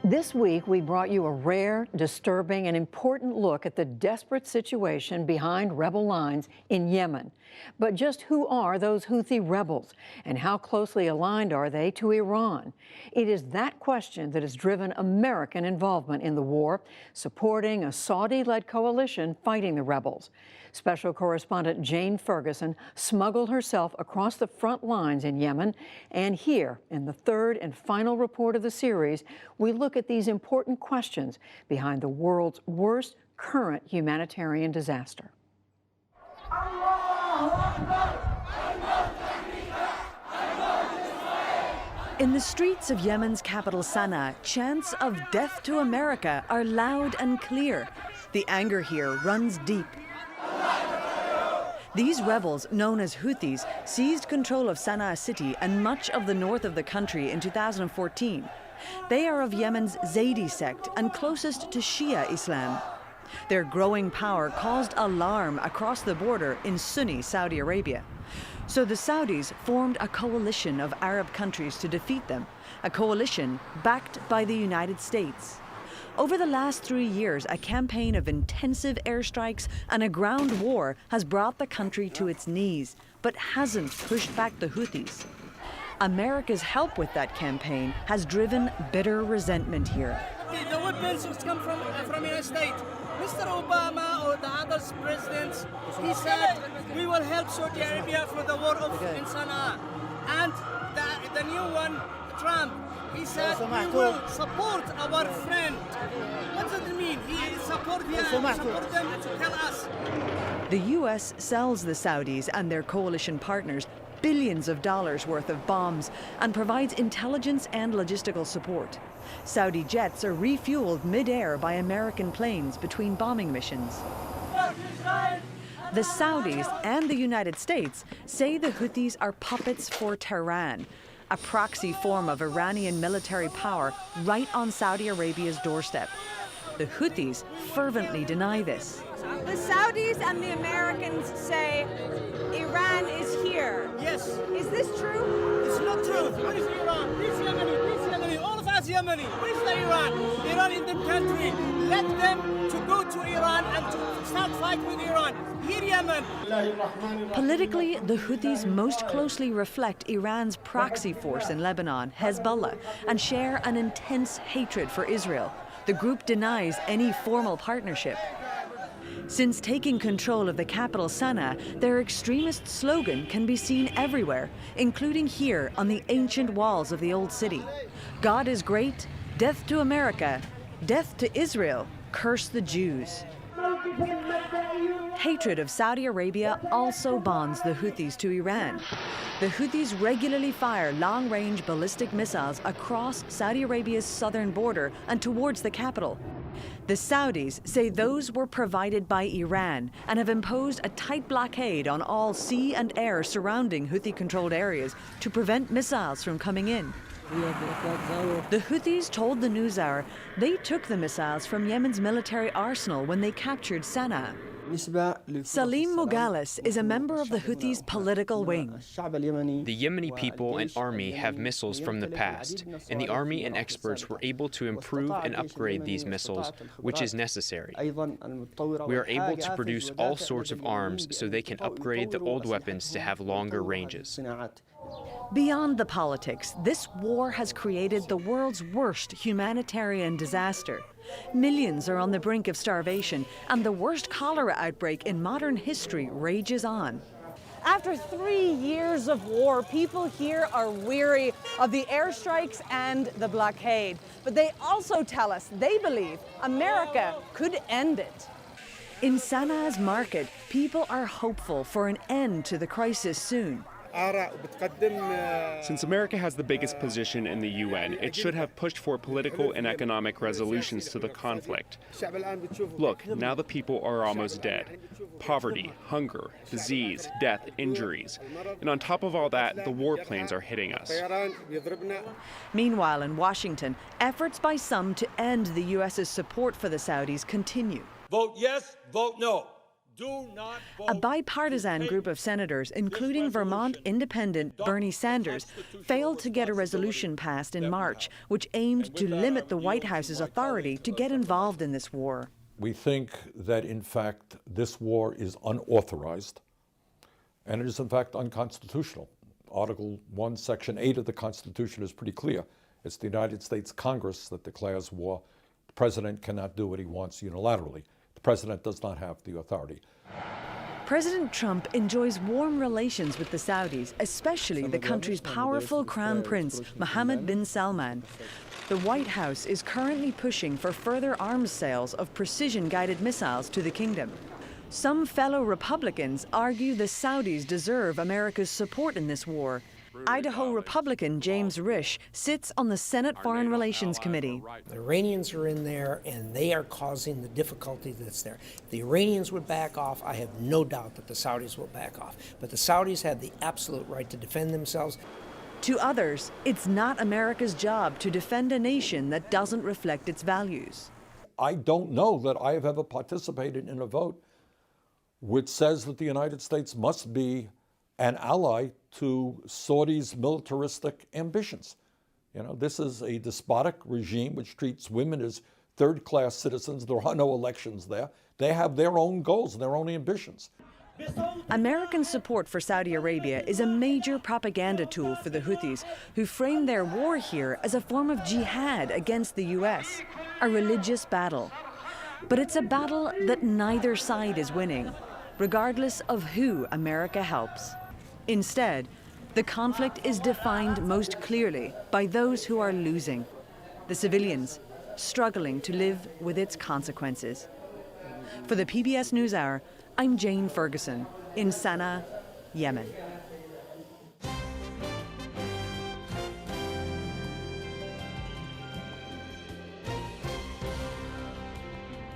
This week, we brought you a rare, disturbing, and important look at the desperate situation behind rebel lines in Yemen. But just who are those Houthi rebels, and how closely aligned are they to Iran? It is that question that has driven American involvement in the war, supporting a Saudi-led coalition fighting the rebels. Special correspondent Jane Ferguson smuggled herself across the front lines in Yemen, and here, in the third and final report of the series, we look at these important questions behind the world's worst current humanitarian disaster. In the streets of Yemen's capital Sana'a, chants of "Death to America" are loud and clear. The anger here runs deep. These rebels, known as Houthis, seized control of Sana'a city and much of the north of the country in 2014. They are of Yemen's Zaydi sect and closest to Shia Islam. Their growing power caused alarm across the border in Sunni Saudi Arabia. So the Saudis formed a coalition of Arab countries to defeat them, a coalition backed by the United States. Over the last 3 years, a campaign of intensive airstrikes and a ground war has brought the country to its knees, but hasn't pushed back the Houthis. America's help with that campaign has driven bitter resentment here. The weapons come from the United States. Mr. Obama or the other presidents, he said we will help Saudi Arabia for the war in Sana'a. And the new one, Trump, he said we will support our friend. What does it mean? He support them to tell us. The U.S. sells the Saudis and their coalition partners billions of dollars worth of bombs and provides intelligence and logistical support. Saudi jets are refueled mid-air by American planes between bombing missions. The Saudis and the United States say the Houthis are puppets for Tehran, a proxy form of Iranian military power right on Saudi Arabia's doorstep. The Houthis fervently deny this. The Saudis and the Americans say Iran is here. Yes. Is this true? It's not true. Where is Iran? This Yemeni, all of us Yemeni. Where is the Iran? Iran in the country. Let them to go to Iran and to start fight with Iran. Here Yemen. Politically, the Houthis most closely reflect Iran's proxy force in Lebanon, Hezbollah, and share an intense hatred for Israel. The group denies any formal partnership. Since taking control of the capital Sana'a, their extremist slogan can be seen everywhere, including here on the ancient walls of the old city. God is great, death to America, death to Israel, curse the Jews. Hatred of Saudi Arabia also bonds the Houthis to Iran. The Houthis regularly fire long-range ballistic missiles across Saudi Arabia's southern border and towards the capital. The Saudis say those were provided by Iran and have imposed a tight blockade on all sea and air surrounding Houthi-controlled areas to prevent missiles from coming in. The Houthis told the NewsHour they took the missiles from Yemen's military arsenal when they captured Sana'a. Salim Mugalis is a member of the Houthis' political wing. The Yemeni people and army have missiles from the past, and the army and experts were able to improve and upgrade these missiles, which is necessary. We are able to produce all sorts of arms so they can upgrade the old weapons to have longer ranges. Beyond the politics, this war has created the world's worst humanitarian disaster. Millions are on the brink of starvation, and the worst cholera outbreak in modern history rages on. After 3 years of war, people here are weary of the airstrikes and the blockade. But they also tell us they believe America could end it. In Sana'a's market, people are hopeful for an end to the crisis soon. Since America has the biggest position in the UN, it should have pushed for political and economic resolutions to the conflict. Look, now the people are almost dead. Poverty, hunger, disease, death, injuries. And on top of all that, the war planes are hitting us. Meanwhile, in Washington, efforts by some to end the U.S.'s support for the Saudis continue. Vote yes, vote no. A bipartisan group of senators, including Vermont independent Bernie Sanders, failed to get a resolution passed in March, which aimed to limit the White House's authority to get involved in this war. We think that, in fact, this war is unauthorized, and it is, in fact, unconstitutional. Article 1, Section 8 of the Constitution is pretty clear. It's the United States Congress that declares war. The president cannot do what he wants unilaterally. The president does not have the authority. President Trump enjoys warm relations with the Saudis, especially the country's powerful crown prince, Mohammed bin Salman. The White House is currently pushing for further arms sales of precision-guided missiles to the kingdom. Some fellow Republicans argue the Saudis deserve America's support in this war. Idaho Republican James Risch sits on the Senate Foreign Relations Committee. The Iranians are in there, and they are causing the difficulty that's there. If the Iranians would back off, I have no doubt that the Saudis will back off. But the Saudis have the absolute right to defend themselves. To others, it's not America's job to defend a nation that doesn't reflect its values. I don't know that I have ever participated in a vote which says that the United States must be an ally to Saudi's militaristic ambitions. You know, this is a despotic regime which treats women as third-class citizens. There are no elections there. They have their own goals and their own ambitions. American support for Saudi Arabia is a major propaganda tool for the Houthis, who frame their war here as a form of jihad against the U.S., a religious battle. But it's a battle that neither side is winning, regardless of who America helps. Instead, the conflict is defined most clearly by those who are losing, the civilians struggling to live with its consequences. For the PBS NewsHour, I'm Jane Ferguson in Sana'a, Yemen.